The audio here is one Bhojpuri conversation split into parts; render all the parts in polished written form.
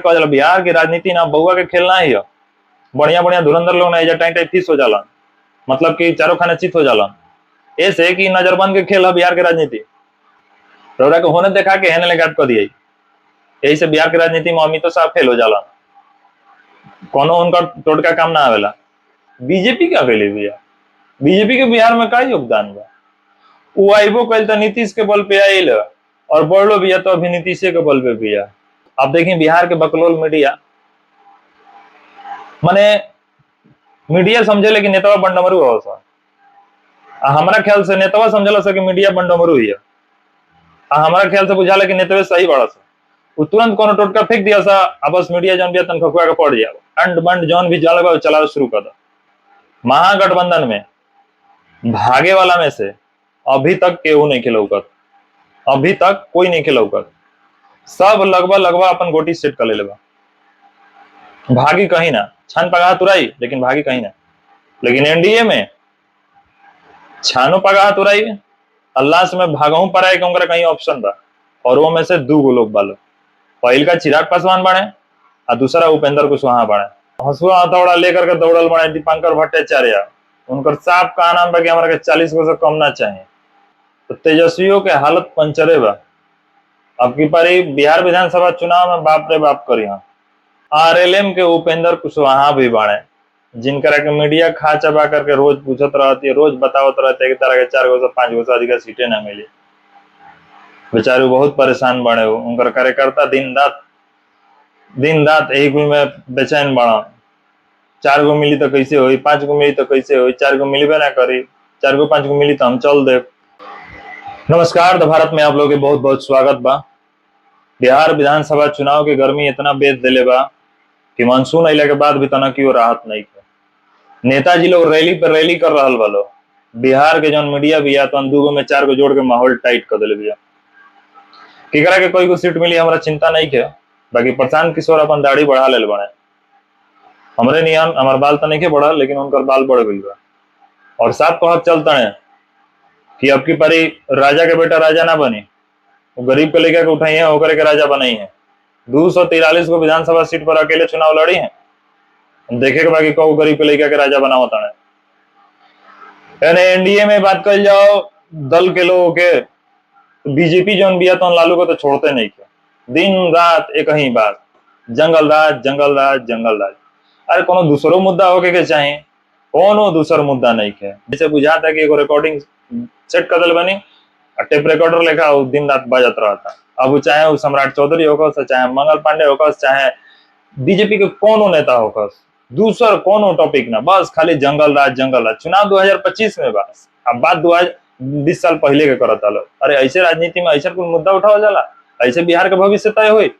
कहा जाला बिहार की राजनीति ना बउआ के खेल ना ही है। बढ़िया बढ़िया धुरंधर लोग ना एजा टाइम टाइम फिस हो जाला, मतलब कि चारों खाने चित हो जाला। ऐसे कि नजरबंद के खेल है बिहार के राजनीति। रौरा के होने देखा के हेने लगात कर दिया। यही से बिहार के राजनीति में अमितो साहब फेल हो जाला, कोनो उनका टोटका काम ना आवेला। बीजेपी क्या कैले बिया? बीजेपी के बिहार में का योगदान बा? वो आइबो कल तो नीतीश के बल पे आइल और बढ़लो बिया तो अभी नीतीश के बल पे बिया। अब देखिए बिहार के बकलोल मीडिया माने मीडिया समझे लेकिन नेतावा बंडमरू हो सा। हमारा ख्याल से नेतावा समझला सा कि मीडिया बंडमरू ही है। हमारा ख्याल से बुझाला कि नेतावे सही बड़ा सा। वो तुरंत कोनो टोटका फेंक दिया सा, अब बस मीडिया जौन बिया तन खखुआ के पड़ जाओ। अंड बंड जौन भी जाला बा चलावे शुरू कर दो। महागठबंधन में भागे वाला में से अभी तक केहू नहीं खिलौकत, अभी तक कोई नहीं खिलौकत। सब लगभग अपन गोटी सेट कर ले बा। भागी कहीं ना, छान पगाह तुराई लेकिन भागी कहीं ना। लेकिन एनडीए में छानो पगाह तुराई, अल्लाह से मैं भागहूं पर आए कहूंगा कहीं ऑप्शन बा। और वो में से दो गो लोग बालो, पहल का चिराग पासवान बने और दूसरा उपेंद्र कुशवाहा बने। हंसुआ हथौड़ा लेकर के दौड़ल बने दीपांकर भट्टाचार्य। उनकर साफ का नाम बा कि हमारा के 40 गो से कम ना चाहिए। तो तेजस्वियों के हालत पंचरे बा। अब की पारी बिहार विधानसभा चुनाव में बाप रे बाप करी हम। आरएलएम के उपेंद्र कुशवाहा भी बाड़े, जिनकरा के मीडिया खा चबा करके रोज पूछत रहती है, रोज बतावत रहते है कि तरह के 4 गो से 5 गो से अधिक सीटें ना मिली। बेचारे बहुत परेशान बने हो। उनकर कार्यकर्ता दिन रात यही कुल में बेचैन बड़ा। 4 गो मिली तो कैसे हुई, 5 गो मिली तो कैसे हुई, 4 गो मिलबे ना करी, 4 गो 5 गो मिली तो हम चल दे। नमस्कार, द भारत में आप लोग के बहुत बहुत स्वागत बा। बिहार विधानसभा चुनाव के गर्मी इतना बेच दिले बा कि मानसून अइला के बाद भी तना की राहत नहीं है। नेताजी लोग रैली पर रैली कर रहा वालो। बिहार के जौन मीडिया भी तो 2 गो में 4 गो जोड़ के माहौल टाइट कर दिले बिया। केकरा के कोई को सीट मिली हमारा चिंता नहीं है। बाकी प्रशांत किशोर अपन दाढ़ी बढ़ा ले बने। हमरे नियन हमार बाल तो नहीं के बढ़ा, लेकिन उनकर बाल बढ़ गई बा। और साथ कहत चलता है कि अब की पारी राजा के बेटा राजा ना बनी, वो गरीब के लेकर के उठाई है, होकर के राजा बनाई है। 243 को विधानसभा सीट पर अकेले चुनाव लड़ी है। देखे के बाकी कौ गरीब के लेकर के राजा बना होता है। एनडीए में बात कर जाओ दल के लोगों के, बीजेपी जौन बिया तो लालू को तो छोड़ते नहीं के। दिन रात एक ही बात, जंगल राज जंगल राज जंगल राज। अरे कोनो दूसरो मुद्दा होके के चाहे, कोनो दूसर मुद्दा नहीं के। जैसे बुझाता कि एगो रिकॉर्डिंग सेट कर दल बनी, टेप रिकॉर्डर लेखा दिन रात बजत रहा था। अब चाहे वो सम्राट चौधरी होकर, चाहे मंगल पांडे होकर, चाहे बीजेपी के कोनो नेता होकर, दूसर कोनो टॉपिक ना, बस खाली जंगल राज जंगल राज। चुनाव 2025 में बस, अब बात 20 साल पहले के करत आलो। अरे ऐसे राजनीति में ऐसा कोई मुद्दा उठावा जाला, ऐसे बिहार के भविष्य तय हुई।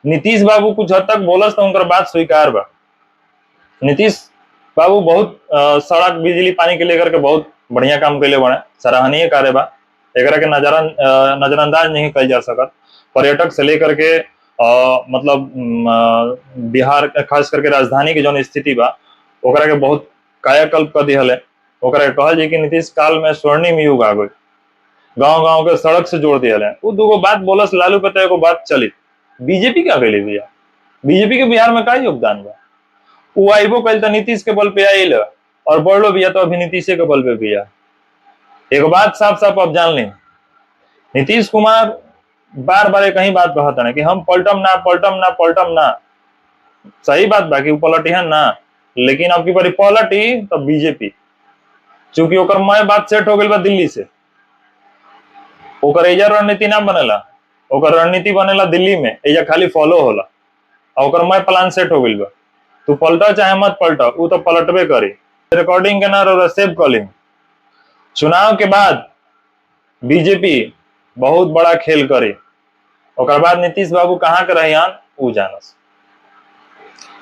नीतीश बाबू कुछ हद तक बोलस तो उनकर बात स्वीकार बा। नीतीश बाबू बहुत सड़क बिजली पानी के लेकर के बहुत बढ़िया काम कैले बने, सराहनीय कार्य बा। एकरा के नजरअंदाज नहीं कल जा सकत। पर्यटक से लेकर के मतलब बिहार खास करके राजधानी की जो स्थिति बा ओकरा के बहुत कायाकल्प कर दिहल है। ओकरा के कहल जाए कि नीतीश काल में स्वर्णिम युग आ गई, गांव गांव के सड़क से जोड़ दिया है। वो 2 गो बात बोलस लालू पे, एगो बात चली। बीजेपी क्या कैले बिया? बीजेपी के बिहार में का योगदान बा? वो आइबो कल तो नीतीश के बल पे आइल और बढ़लो बिया तो अभी नीतीश के बल पे बिया। एक बात साफ साफ आप जान ली, नीतीश कुमार बार बार एक ही बात कहता है कि हम पलटम ना पलटम ना पलटम ना। सही बात बाकी पलटी है ना, लेकिन अब की बारी पलटी तो बीजेपी, चूंकि ओकर मैं बात सेट हो गई बा दिल्ली से। ओकर एजा रणनीति ना बनेला, ओकर रणनीति बनेला दिल्ली में, एजा खाली फॉलो होला। ओकर मैं प्लान सेट हो गई बा, तू पलटा चाहे मत पलटा, वो तो पलटबे करी। रिकॉर्डिंग के ना सेव कर ली। चुनाव के बाद बीजेपी बहुत बड़ा खेल करे, ओकर बाद नीतीश बाबू कहाँ के रहियान ऊ जानस।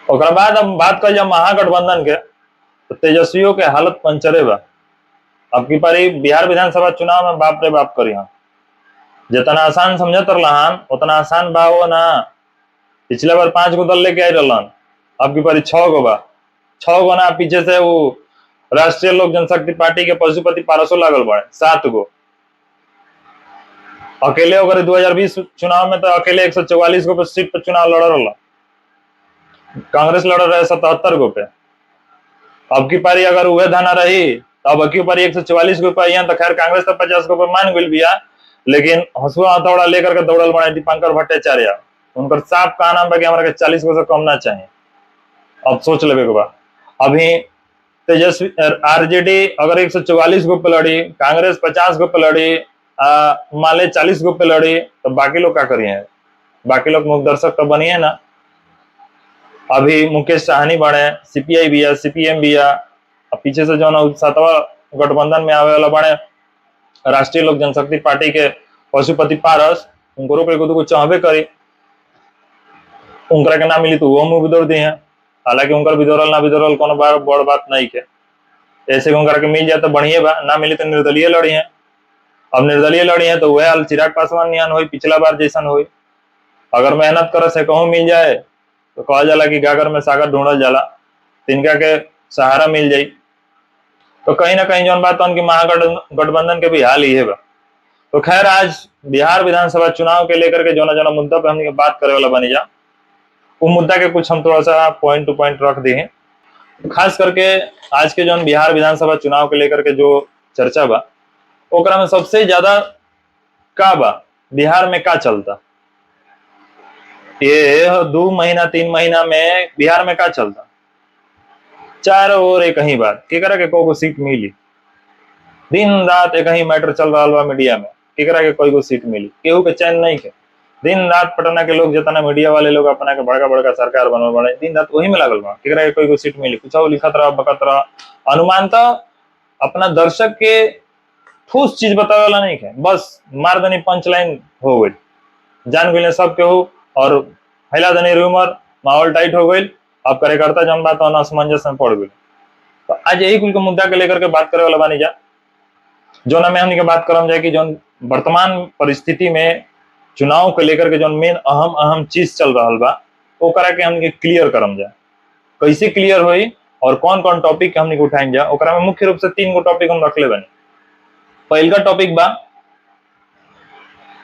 ओकर बाद हम बात कर महागठबंधन के, तो तेजस्वियों के हालत पंचरे बा। अब की पारी बिहार विधानसभा चुनाव में बाप रे बाप करी हम। जितना आसान समझत रहन उतना आसान बा वो ना। पिछले बार 5 गो दल लेके आई रहलन, अब की पारी 6 गो बा। 6 गो ना, पीछे से वो राष्ट्रीय लोक जनशक्ति पार्टी के पशुपति पारसो लागल बड़े 7 गो। अकेले अगर 2020 चुनाव में तो अकेले 144 गो सीट पर चुनाव लड़ रहा। कांग्रेस लड़ रहे 77 गो पे। अब की पारी अगर उहे धाना रही तो अब की पारी 144 गो पे, तो खैर कांग्रेस तो 50 गो पे मान गई बिया, लेकिन हंसुआ हथौड़ा लेकर के दौड़ल बने दीपांकर भट्टाचार्य। उनकर साफ कहना बा कि हमरा के 40 गो से कम ना चाहिए। अब सोच लेवे के बा। अभी तेजस्वी आरजेडी अगर 144 गो पे लड़ी, कांग्रेस 50 गो पे लड़ी, मान ले 40 गो पे लड़ी, तो बाकी लोग क्या करिए? बाकी लोग मुख दर्शक तो बनिए ना। अभी मुकेश साहनी बने, सीपीआई भी है, सीपीएम भी है, पीछे से जो ना 7वां गठबंधन में आवे वाला बने राष्ट्रीय लोक जनशक्ति पार्टी के पशुपति पारस, उनको को चाहबे करी, उनकरा के ना मिली तो वो मुंह बिदोड़ दी है। हालांकि उनकर बिदोरल ना बिदोरल कोनो बड़ बात नहीं के, ऐसे उनकरा के मिल जाए तो बढ़िया बा, ना मिली तो निर्दलीय लड़ी है। अब निर्दलीय लड़ी है तो वह हाल चिराग पासवान नियन हुई, पिछला बार जैसन हुई। अगर मेहनत करे से कहूँ मिल जाए तो कहा जाला कि गागर में सागर ढूंढल जाला, तिनका के सहारा मिल जाये। तो कहीं ना कहीं जो बात उनकी महागठबंधन के भी हाल ही है बा। तो खैर आज बिहार विधानसभा चुनाव के लेकर के जो मुद्दा पे हम बात करे वाला बनी जा, वो मुद्दा के कुछ हम थोड़ा सा पॉइंट टू पॉइंट रख दी है। खास करके आज के जो बिहार विधानसभा चुनाव के लेकर के जो चर्चा बा, ओकरा में सबसे ज्यादा का बा बिहार में का चलता, ये 2 महीना 3 महीना में बिहार में का चलता। चारों ओर एक ही बात, केकरा के को सीट मिली, दिन रात एक ही मैटर चल रहा बा मीडिया में, केकरा के कोई को सीट मिली, केहू के चैन नहीं के। दिन रात पटना के लोग जितना मीडिया वाले लोग अपना के बड़का बड़का सरकार बनल बने, दिन रात वही में लागल बा, केकरा के कोई को सीट मिली, कुछ लिखत रहा बकत रहा, अनुमान तो अपना दर्शक के ठोस चीज बतावे वाला नहीं है, बस मार दनी पंच लाइन हो गई, जान गई सब केहू, और फैला दनी रूमर, माहौल टाइट हो गई। अब कार्यकर्ता जन बात असमंजस में पड़ गई। तो आज यही कुल के मुद्दा के लेकर के बात करे वाला बानी जा, जो ना में हमने के बात करम जाए कि जो वर्तमान परिस्थिति में चुनाव को लेकर के जो मेन अहम चीज चल रहा बा, वो करा के हमने क्लियर करम जाए। कैसे क्लियर हुई और कौन कौन टॉपिक हमने उठाएं जा, ओकरा में मुख्य रूप से 3 गो टॉपिक हम रख ले बने। पहला टॉपिक बा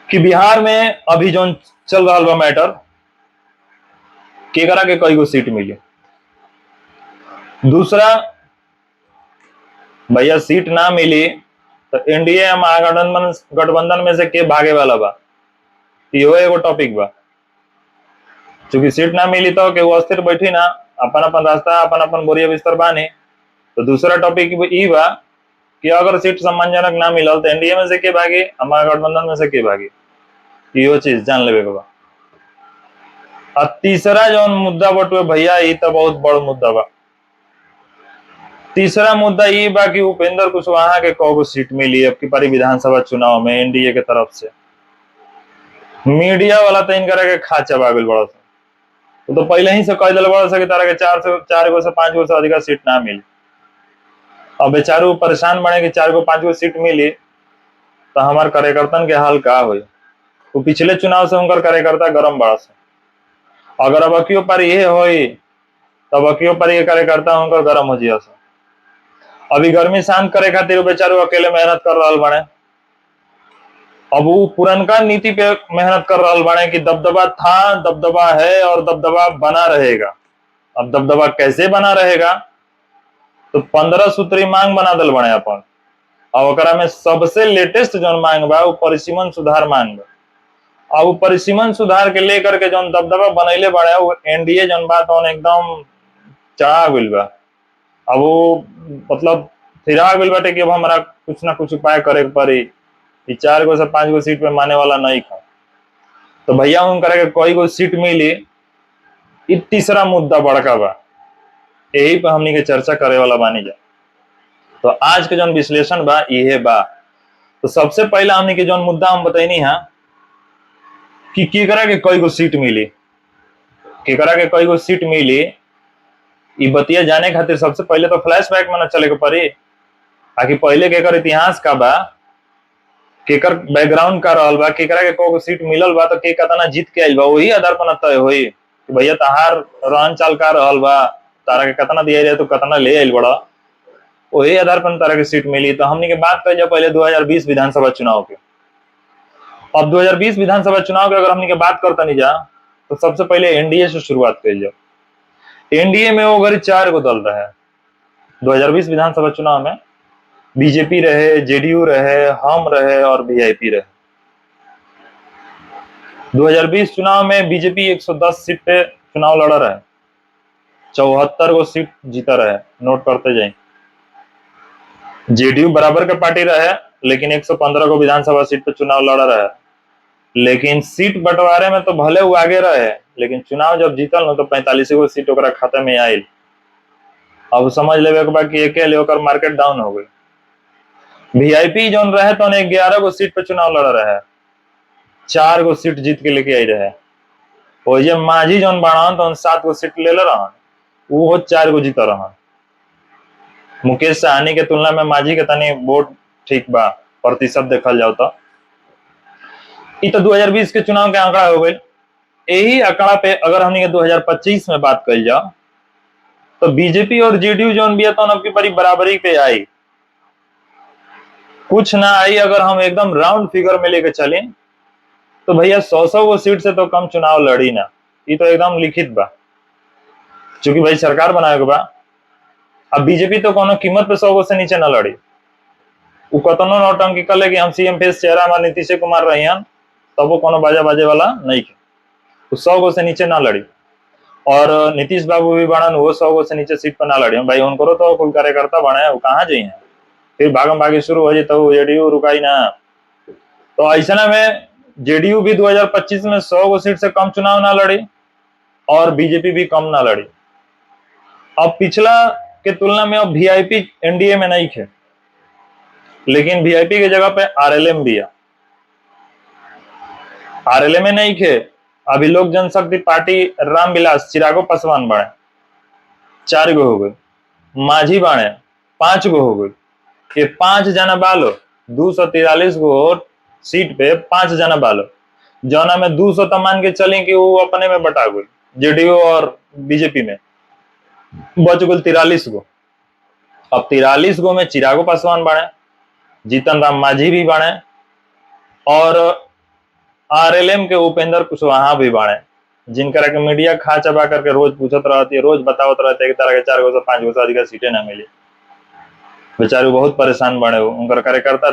कि बिहार में अभी जो चल रहा बा मैटर, केकरा के कई गो सीट मिली। दूसरा, भैया सीट ना मिली तो एनडीए या महागठबंधन में से के भागे वाला बा, यो एगो टॉपिक बा। चूंकि सीट ना मिली तो केहू अस्थिर बैठी ना, अपन अपन रास्ता अपन अपन बोरिया बिस्तर बानी। तो दूसरा टॉपिक ई बा कि अगर सीट सम्मानजनक ना मिलल तो एनडीए में से के भागी, महागठबंधन में से के भागी, यो चीज जान लेवे के बा। और तीसरा जो मुद्दा बटुए भैया, ये तो बहुत बड़ मुद्दा बा। तीसरा मुद्दा ये बा कि उपेंद्र कुशवाहा के कौगो सीट मिली अब की पारी विधानसभा चुनाव में एनडीए के तरफ से। मीडिया वाला तो इनकरा के खा चबा गइल बड़ा सा, तो पहले ही से कह दिल बड़ा सा कि तारा के 4 गो से 5 गो से अधिक सीट ना मिली। अब बेचारू परेशान बने कि 4 गो 5 गो सीट मिली तो हमार कार्यकर्ता के हाल का हुई। तो पिछले चुनाव से उनकर कार्यकर्ता गरम बड़ा सा, अगर अब अकियो पारी ये हुई तब अकियो पारी के कार्यकर्ता उनकर गरम हो जिया। अभी गर्मी शांत करे खातिर बेचारू अकेले मेहनत कर रहा बने। अब वो पुरनका नीति पे मेहनत कर रहा बने कि दबदबा था, दबदबा है और दबदबा बना रहेगा। अब दबदबा कैसे बना रहेगा, तो 15 सूत्री मांग बना दल बने अपन। अब ओकरा में सबसे लेटेस्ट जो मांग बा वो परिसीमन सुधार मांग बा। अब परिसीमन सुधार के लेकर के जो दबदबा बनैले बने, वो एनडीए जन बात एकदम चढ़ा गइल बा। अब वो मतलब फिरा गइल बाटे कि अब हमारा कुछ ना कुछ उपाय करे पड़ी, 4 गो से 5 गो सीट पे माने वाला नहीं था। तो भैया उनकरा के कोई गो सीट मिली, इ तीसरा मुद्दा बड़का बा, यही पे हमनी के चर्चा करे वाला बानी जा। तो आज के जो विश्लेषण बा ये बा। तो सबसे पहला हमनी के जो मुद्दा हम बताइनी है कि केकरा के कई गो सीट मिली, केकरा के कई गो सीट मिली, ये बतिया जाने खातिर सबसे पहले तो फ्लैशबैक में न चले के पड़ी, आकि पहले केकर इतिहास का बा, केकर बैकग्राउंड का रहल बा, केकरा के को सीट मिलल बा, तो के कतना जीत के आइल बा, वही आधार पर तय होई कि भैया तहार रहन चाल का रहल बा, तारा के कतना दिया जाए तो कतना ले आइल बड़ा, वही आधार पर तारा के सीट मिली। तो हमनी के बात कर जा पहले 2020 विधानसभा चुनाव के। अब 2020 विधानसभा चुनाव के अगर हमनी के बात करता नहीं जा, तो सबसे पहले एनडीए से शुरुआत कर जाओ। एनडीए में वो घड़ी 4 गो दल रहे 2020 विधानसभा चुनाव में। बीजेपी रहे, जेडीयू रहे, हम रहे और वीआईपी रहे। 2020 चुनाव में बीजेपी 110 सीट पे चुनाव लड़ रहा है, 74 गो सीट जीता रहे। नोट करते जाए, जेडीयू बराबर के पार्टी रहे लेकिन 115 गो विधानसभा सीट पे चुनाव लड़ रहा है। लेकिन सीट बंटवारे में तो भले वो आगे रहे, लेकिन चुनाव जब जीतल न तो 45 गो सीट ओकरा खाते में आयल। अब समझ लेवे के बाद कि एके ले ओकर मार्केट डाउन हो गई। वीआईपी जोन रहे तो 11 गो सीट पे चुनाव लड़ रहे, 4 गो सीट जीत के लेके आई रहे। और ये माझी जोन बाड़न तो 7 गो सीट ले रहन, वो 4 गो जीता रहन। मुकेश सहनी के तुलना में माझी के तनी वोट ठीक बा, प्रतिशत देखल जाओ तो। ये तो 2020 के चुनाव के आंकड़ा हो गई। यही आंकड़ा पे अगर हमने 2025 में बात कर जाओ तो बीजेपी और जेडीयू जोन भी है तो आपकी बड़ी बराबरी पे आई, कुछ ना आई। अगर हम एकदम राउंड फिगर में लेके चले तो भैया 100 गो सीट से तो कम चुनाव लड़ी ना। ये तो एकदम लिखित बा, क्योंकि भाई सरकार बनाए के बा। अब बीजेपी तो कोनो कीमत पे 100 गो से नीचे ना लड़ी। वो कतनो नौटंकी कर ले कि हम सीएम फेस चेहरा हमारे नीतीश कुमार रही हैं, तब वो कोनो बाजा बाजे वाला नहीं के। 100 गो से नीचे ना लड़ी। और नीतीश बाबू भी बना, वो 100 गो से नीचे सीट पर ना लड़ी। भाई उनको तो कोई कार्यकर्ता बने, वो कहाँ जाइए, फिर भागम भागी शुरू हो जाए तो जेडीयू रुकाई ना। तो ऐसा में जेडीयू भी 2025 में 100 गो सीट से कम चुनाव ना लड़ी और बीजेपी भी कम ना लड़ी। अब पिछला के तुलना में अब वीआईपी एनडीए में नहीं थे, लेकिन वीआईपी की जगह पे आरएलएम भी है। आरएलएम में नहीं थे। अभी लोक जनशक्ति पार्टी रामविलास चिरागो पासवान बाड़े, 4 गो हो गए। माझी बाड़े 5 गो हो गए। ये 5 जना बालो 243 गो सीट पे 5 जना बालो, जौना में 200 तो मान के चले कि वो अपने में बटा गई, जेडीयू और बीजेपी में बच गए 43 गो। अब 43 गो में चिरागो पासवान बाड़े, जीतन राम माझी भी बाड़े और आरएलएम के उपेंद्र कुशवाहा भी बाड़े, जिनकरा के मीडिया खा चबा करके रोज पूछत रहती है, रोज बतावत रहते है कि तरह के 4 गो से 5 गो से अधिक सीटें ना मिली। बेचारे बहुत परेशान बने। उनका कार्यकर्ता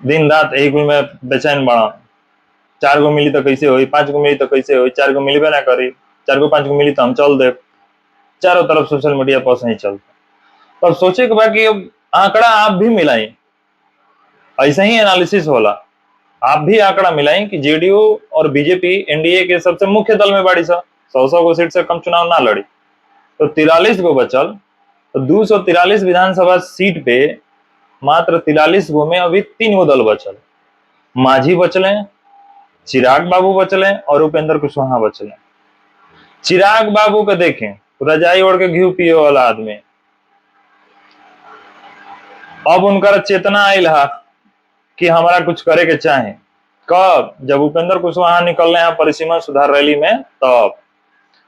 दिन रात एक में बेचैन बड़ा। 4 गो मिली तो कैसे हुई, 5 गो मिली तो कैसे हुई, 4 गो मिलबे ना करी, 4 गो 5 गो मिली तो हम चल दे। चारों तरफ सोशल मीडिया पर नहीं चलता। अब सोचे के बाद कि आंकड़ा आप भी मिलाई, ऐसा ही एनालिसिस होला। आप भी आंकड़ा मिलाई कि जेडीयू और बीजेपी एनडीए के सबसे मुख्य दल में बाड़ी सा 100 गो सीट से कम चुनाव ना लड़ी, तो 43 गो बचल। तो 243 विधानसभा सीट पे मात्र 43 गो में अभी 3 गो दल बचल। माझी बचले, चिराग बाबू बचले और उपेंद्र कुशवाहा बचले। चिराग बाबू के देखें, रजाई ओढ़ के घी पिए वाला आदमी, अब उनका चेतना आयल है कि हमारा कुछ करे के चाहे। कब? जब उपेंद्र कुशवाहा निकल रहे हैं परिसीमन सुधार रैली में, तब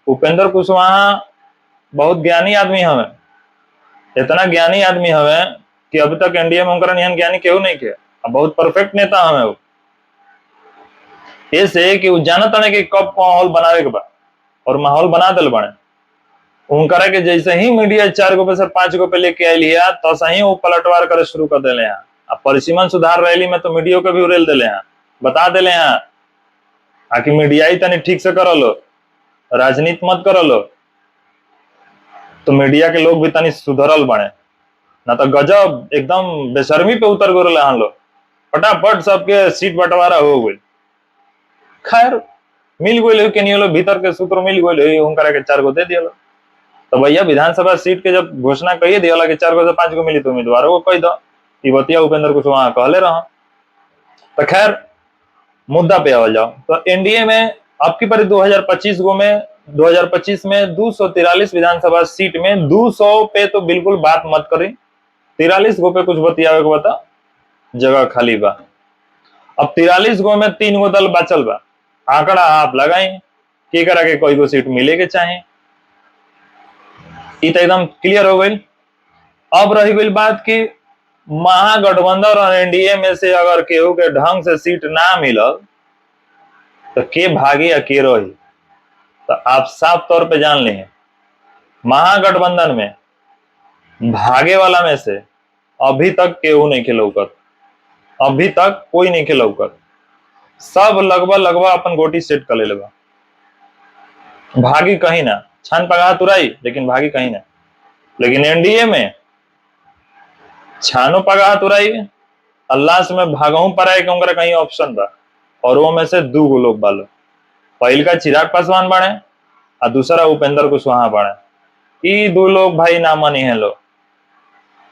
उपेंद्र कुशवाहा बहुत ज्ञानी आदमी हमें, इतना ज्ञानी आदमी हमें कि अभी तक एनडीए में उनका निहन ज्ञानी केहू नहीं के। बहुत परफेक्ट नेता हमें वो, ऐसे कि वो जानत नहीं कि कब माहौल बनावे के बा और माहौल बना दिल बने। उनकरा के जैसे ही मीडिया 4 गो पे से 5 गो पे लेके आई लिया तो सही वो पलटवार करे शुरू कर दिले हैं। अब परिसीमन सुधार रैली में तो मीडिया के भी उड़ेल दिले हैं, बता दिले हैं आकि मीडिया ही तनी ठीक से कर लो, राजनीति मत कर लो। तो मीडिया के लोग भी तनी सुधरल बने, ना तो गजब एकदम बेशर्मी पे उतर गए हैं लोग। फटाफट सबके सीट बंटवारा हो गई। खैर मिल गई के नहीं, भीतर के सूत्र मिल गई, उनकरा के 4 गो दे दिया। तो भैया विधानसभा सीट के जब घोषणा कही दिया कि 4 गो से 5 गो मिली तो उम्मीदवारों को कही दो, बतिया उपेंद्र कुशवाहा कहले रहा। तो खैर मुद्दा पे आवल जाओ। तो एनडीए में आपकी पारी 2025 में 243 विधानसभा सीट में 200 पे तो बिल्कुल बात मत करी, 43 गो पे कुछ बतियावे को बता, जगह खाली बा। अब 43 गो में 3 गो दल बचल बा। आंकड़ा आप लगाई कि करा के कोई गो सीट मिले के चाहे, ये तो एकदम क्लियर हो गई। अब रही गई बात कि महागठबंधन और एनडीए में से अगर केहू के ढंग से सीट ना मिलल तो के भागी या के रही, तो आप साफ तौर पे जान लें महागठबंधन में भागे वाला में से अभी तक केहू नहीं खिलौकत, अभी तक कोई नहीं खिलौकत। सब लगभग लगभग अपन गोटी सेट कर ले, भागी कहीं ना, छान पगा तुराई लेकिन भागी कहीं ना। लेकिन एनडीए में छानो पगा तुराई, अल्लाह से मैं भागहूं पर आए कि कहीं ऑप्शन बा, और वो में से दो गो लोग बालो, पहल का चिराग पासवान बने और दूसरा उपेंद्र कुशवाहा बने। ये दो लोग भाई ना मनी है लोग,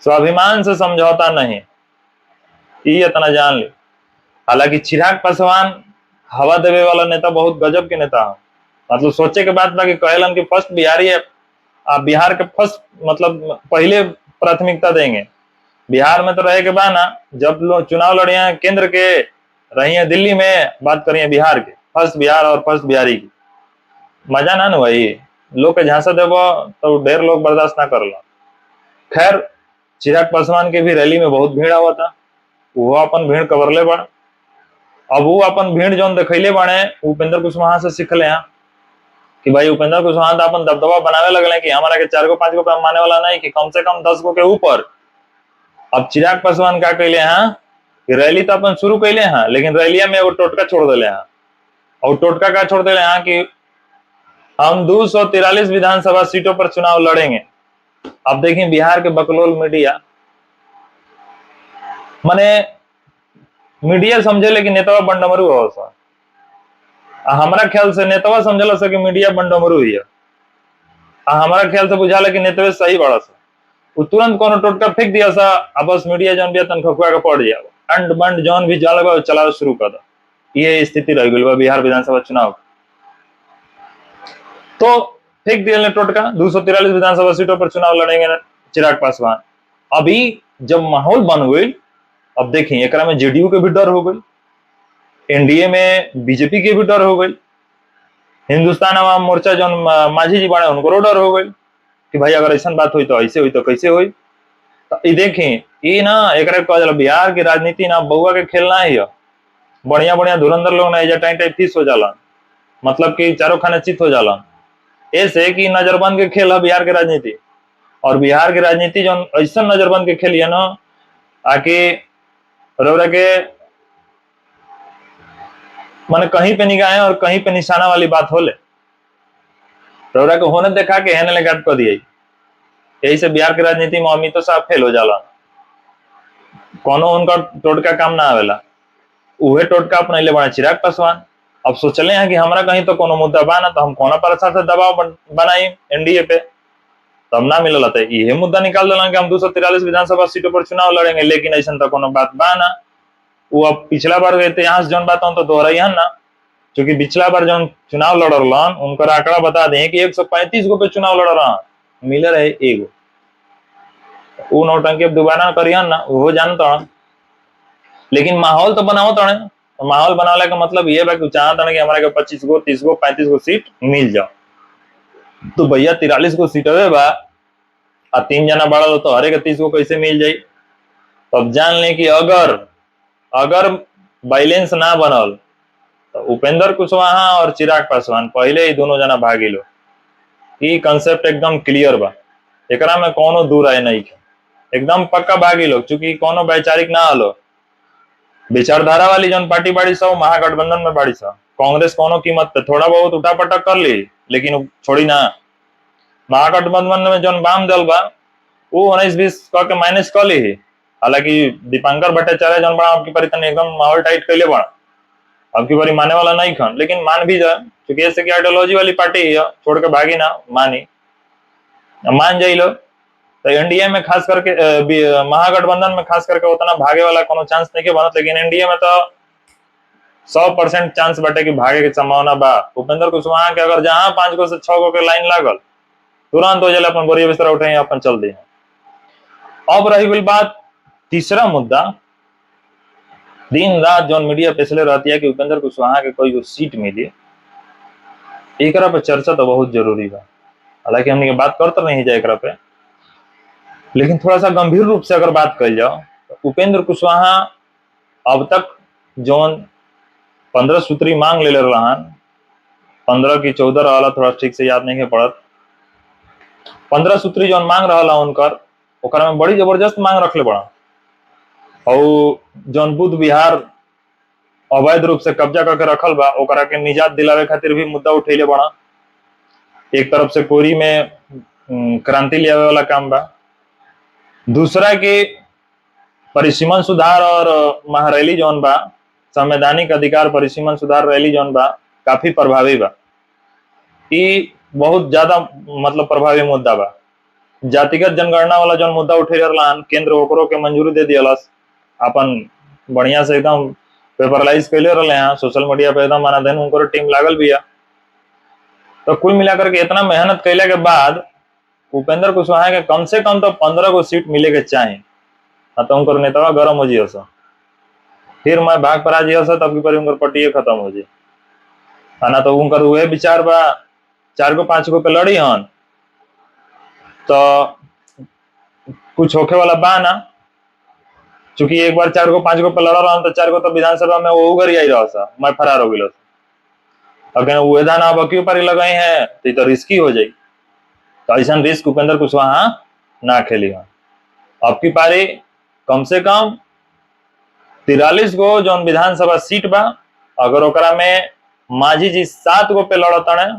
स्वाभिमान से समझौता नहीं, ये इतना जान ली। हालांकि चिराग पासवान हवा देवे वाला नेता बहुत गजब के नेता है, मतलब सोचे के बाद बाकी कहलन कि फर्स्ट बिहारी है, आप बिहार के फर्स्ट मतलब पहले प्राथमिकता देंगे। बिहार में तो रहे के बाद ना, जब लोग चुनाव लड़े हैं केंद्र के, रही है दिल्ली में, बात करिए बिहार के, फर्स्ट बिहार और फर्स्ट बिहारी की मजा ना वही लोग के झांसा देवो तो ढेर लोग बर्दाश्त ना कर लो। खैर चिराग पासवान के भी रैली में बहुत भीड़ हुआ था, वो अपन भीड़ कवरले बड़। अब वो अपन भीड़ जो दिखैले बने उपेंद्र कुशवाहा से सीखले हैं कि भाई उपेंद्र कुशवाहा तो अपन दबदबा बनावे लगले कि हमारा के 4 गो 5 गो पे माने वाला नहीं, कि कम से कम 10 गो के ऊपर। अब चिराग पासवान क्या कहले हैं कि रैली तो अपन शुरू कैले हैं, लेकिन रैलिया में वो टोटका छोड़ दिले हैं। और टोटका क्या छोड़ दिले हैं कि हम 243 विधानसभा सीटों पर चुनाव लड़ेंगे। अब देखिए बिहार के बकलोल मीडिया, माने मीडिया समझे लेकिन नेतावा बंडमरू हो सा, हमारा ख्याल से नेतावा समझला सा कि मीडिया बंडमरू ही है, हमारा ख्याल से बुझाला कि नेतावे सही बड़ा सा, वो तुरंत कोनो टोटका फेंक दिया सा, अब बस मीडिया जौन भी तन खखुआ के पड़ जाओ, अंड बंड जौन भी जलवा चलावे शुरू कर दो। ये स्थिति रह गई बिहार विधानसभा चुनाव। तो फेंक दिया टोटका, 243 विधानसभा सीटों पर चुनाव लड़ेंगे चिराग पासवान। अभी जब माहौल बन गई, अब देखिए एक में जेडीयू के भी डर हो गई, एनडीए में बीजेपी के भी डर हो गई, हिंदुस्तान अवाम मोर्चा जो माझी जी बने उनको डर हो गई कि भाई अगर ऐसा बात हुई तो ऐसे हुई तो कैसे हुई। तो ये देखें ये ना एक बिहार की राजनीति ना बउआ के खेलना ही है, बढ़िया बढ़िया धुरंधर लोग ना टाइम टाइम फीस हो जाला, मतलब कि चारों खाने चित हो जाला, ऐसे कि नजरबंद के खेल है बिहार के राजनीति। और बिहार की राजनीति जो ऐसा नजरबंद के खेल है ना, आके रौरा के माने कहीं पे निगाहें और कहीं पे निशाना वाली बात होले, रौरा को होने देखा के हेने ले गाट कर दिया। यही से बिहार की राजनीति में अमित तो साफ फेल हो जाला, कोनो उनका टोटका काम ना आवेला, उहे टोटका अपने बना चिराग पासवान। अब सोचले हैं कि हमारा कहीं तो कोनो मुद्दा बा ना, तो हम कोना पर से दबाव बनाई एनडीए पे, तब ना मिलल था, ये मुद्दा निकाल दिला कि हम 243 विधानसभा सीटों पर चुनाव लड़ेंगे, लेकिन ऐसा तो कोनो बात बा ना। वो अब पिछला बार इतिहास जो बात तो दोहराई ना, क्योंकि पिछला बार जो चुनाव लड़ रहा उनका आंकड़ा बता दें कि 135 गो पे चुनाव लड़ रहा, मिल रहे एगो, वो नौटंकी अब दोबारा करियन ना, वो जानता। लेकिन माहौल तो बनाओ तड़े, माहौल बनाने का मतलब ये है कि चाहता कि हमारा 25 गो 30 गो 35 गो सीट मिल जाओ। तो भैया 43 गो सीट है बा, और 3 जना बड़ा तो हरे के 30 गो कैसे मिल जाये। तो अब जान लें कि अगर बैलेंस ना बनल तो उपेंद्र कुशवाहा और चिराग पासवान पहले ही दोनों जना भागी लो, ये कंसेप्ट एकदम क्लियर बा, एकरा में कोनो दूर आए नहीं, एकदम पक्का भागी लो, चूंकि कोनो वैचारिक ना हलो। विचारधारा वाली जो पार्टी बाड़ी सा महागठबंधन में बाड़ी सा, कांग्रेस कोनो कीमत पे थोड़ा बहुत उठा पटक कर ली, लेकिन छोड़ी ना। महागठबंधन में जो वाम दल बा वो 19-20 के माइनस कर ली, हालांकि दीपांकर भट्टाचार्य जो बड़ा आपकी परी एकदम माहौल टाइट कैले बड़ा, आपकी बारी माने वाला नहीं खन, लेकिन मान भी जाए क्योंकि ऐसे की आइडियोलॉजी वाली पार्टी है, छोड़ के भागी ना, मानी मान जाइए लो। तो एनडीए में खास करके महागठबंधन में खास करके उतना भागे वाला कोनो चांस नहीं के बनत, लेकिन एनडीए में तो 100% चांस बाटे कि भागे की संभावना बा। उपेंद्र कुशवाहा के अगर जहां 5 गो से 6 गो के लाइन लागल, तुरंत हो जाए अपन बोरिया बिस्तरा उठे अपन चल दी। अब रही गई बात तीसरा मुद्दा, दिन रात जो मीडिया पेशले रहती है कि उपेंद्र कुशवाहा के कोई सीट मिली, एक पे चर्चा तो बहुत जरूरी बा। हालांकि हमने बात करते नहीं जाए एक पे, लेकिन थोड़ा सा गंभीर रूप से अगर बात कर जाओ तो उपेंद्र कुशवाहा अब तक जो 15 सूत्री मांग ले रहन, 15 की 14 वाला थोड़ा ठीक से याद नहीं है पड़त, 15 सूत्री जौन मांग रहा उनकर, ओकरा में बड़ी जबरदस्त मांग रखले बड़ा। और जौन बुद्ध विहार अवैध रूप से कब्जा करके रखल बा, ओकरा के निजात दिलावे खातिर भी मुद्दा उठैले बड़ा। एक तरफ से कोरी में क्रांति लियावे वाला काम बा, दूसरा के परिसीमन सुधार और महारैली जौन बा, संवैधानिक अधिकार परिसीमन सुधार रैली जौन बा, काफी प्रभावी बा। ई बहुत ज्यादा मतलब प्रभावी मुद्दा बा। जातिगत जनगणना वाला जौन मुद्दा उठे रहलन, केंद्र ओकरो के मंजूरी दे दियलस, अपन बढ़िया से एकदम पेपरलाइज कैले रहले हैं, सोशल मीडिया पे एकदम मानदेन उनको टीम लागल भी है। तो कुल मिलाकर के इतना मेहनत कैले के बाद उपेंद्र कुशवाहा के कम से कम तो 15 गो सीट मिले के चाहिए, तो उनकर नेतावा गरम हो जियो सा, फिर मैं भाग पर आ जियो सा, तब की पर उनकर पट्टिए खत्म हो जी। ना तो उनकर उहे विचार बा 4 गो 5 गो पे लड़ी हन तो कुछ होखे वाला बा ना, चूंकि एक बार 4 गो 5 गो पे लड़ा रहा तो 4 गो तो विधानसभा में वो उगर आई रहा सा, मैं फरार हो गई। अगर वो धान अब क्यों पारी लगाई है तो रिस्की हो जाए, तो ऐसा रिस्क उपेंद्र कुशवाहा ना खेली है। अब की पारी कम से कम 43 गो जो विधानसभा सीट बा, अगर ओकरा में मांझी जी 7 गो पे लड़तने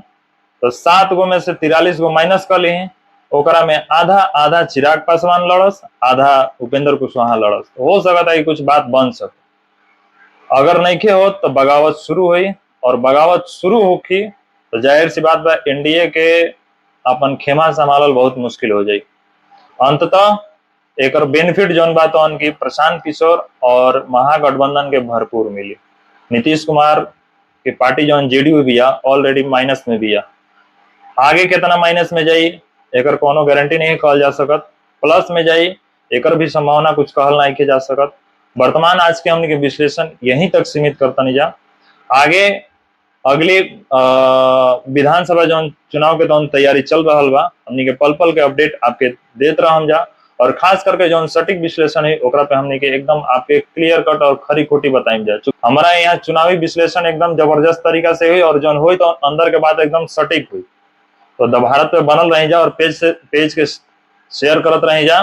तो 7 गो में से 43 गो माइनस कर ली, ओकरा में आधा आधा चिराग पासवान लड़स, आधा उपेंद्र कुशवाहा लड़स, तो हो सकता है कुछ बात बन सके। अगर नहीं के हो तो बगावत शुरू हुई, और बगावत शुरू होगी तो जाहिर सी बात बा एनडीए के अपन खेमा संभालल बहुत मुश्किल हो जाए। अंततः एक बेनिफिट जौन बात उनकी प्रशांत किशोर और महागठबंधन के भरपूर मिली। नीतीश कुमार की पार्टी जौन जेडीयू भी ऑलरेडी माइनस में भी, आगे कितना माइनस में जाई एकर कोनो गारंटी नहीं कहल जा सकत, प्लस में जाई एकर भी संभावना कुछ कहल नहीं के जा सकत। वर्तमान आज के हमने के विश्लेषण यहीं तक सीमित करता नहीं जा, आगे अगली विधानसभा जो चुनाव के तो तैयारी चल रहा बा, हमने के पल पल के अपडेट आपके देत रहम जा, और खास करके जो सटीक विश्लेषण है ओकरा पे हमने के एकदम आपके क्लियर कट और खरी खोटी बताइम जा। हमारा यहाँ चुनावी विश्लेषण एकदम जबरदस्त तरीका से हुई, और जो हुई तो अंदर के बात एकदम सटीक हुई। तो द भारत पे बनल रही जा और पेज के शेयर करत रही जा।